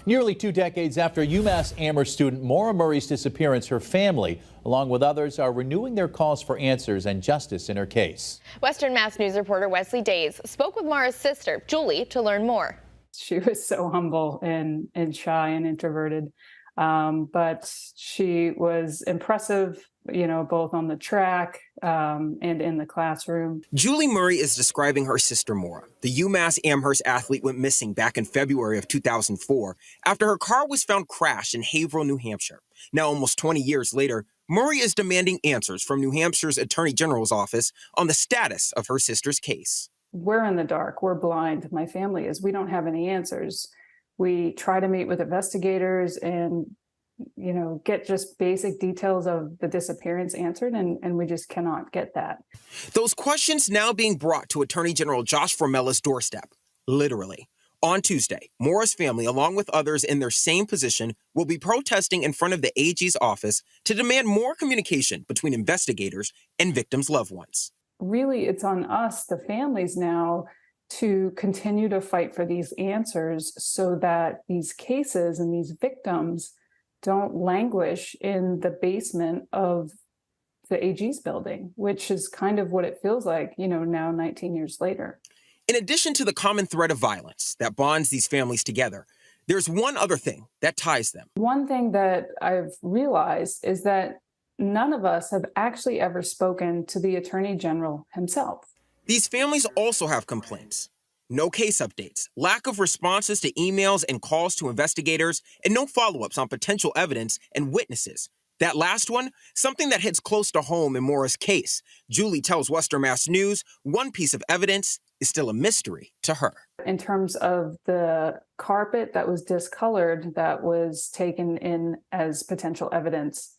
Nearly 2 decades after UMass Amherst student Maura Murray's disappearance, her family, along with others, are renewing their calls for answers and justice in her case. Western Mass News reporter Wesley Days spoke with Maura's sister, Julie, to learn more. She was so humble and shy and introverted, but she was impressive, both on the track and in the classroom. Julie Murray is describing her sister Maura. The UMass Amherst athlete went missing back in February of 2004 after her car was found crashed in Haverhill, New Hampshire. Now, almost 20 years later, Murray is demanding answers from New Hampshire's Attorney General's office on the status of her sister's case. We're in the dark. We're blind. My family is. We don't have any answers. We try to meet with investigators and, get just basic details of the disappearance answered, and we just cannot get that. Those questions now being brought to Attorney General Josh Formella's doorstep, literally. On Tuesday, Maura's family, along with others in their same position, will be protesting in front of the AG's office to demand more communication between investigators and victims' loved ones. Really, it's on us, the families now, to continue to fight for these answers so that these cases and these victims don't languish in the basement of the AG's building, which is kind of what it feels like, now 19 years later. In addition to the common thread of violence that bonds these families together, there's one other thing that ties them. One thing that I've realized is that none of us have actually ever spoken to the Attorney General himself. These families also have complaints. No case updates, lack of responses to emails and calls to investigators, and no follow-ups on potential evidence and witnesses. That last one, something that hits close to home in Maura's case. Julie tells Western Mass News one piece of evidence is still a mystery to her. In terms of the carpet that was discolored that was taken in as potential evidence,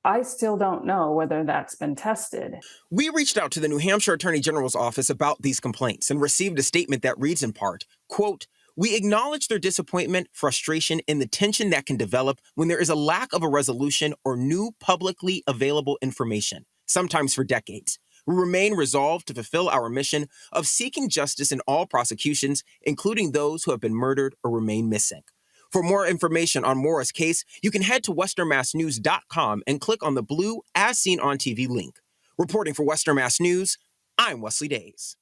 I still don't know whether that's been tested. We reached out to the New Hampshire Attorney General's office about these complaints and received a statement that reads in part, quote, "We acknowledge their disappointment, frustration, and the tension that can develop when there is a lack of a resolution or new publicly available information, sometimes for decades. We remain resolved to fulfill our mission of seeking justice in all prosecutions, including those who have been murdered or remain missing." For more information on Maura's case, you can head to westernmassnews.com and click on the blue As Seen on TV link. Reporting for Western Mass News, I'm Wesley Days.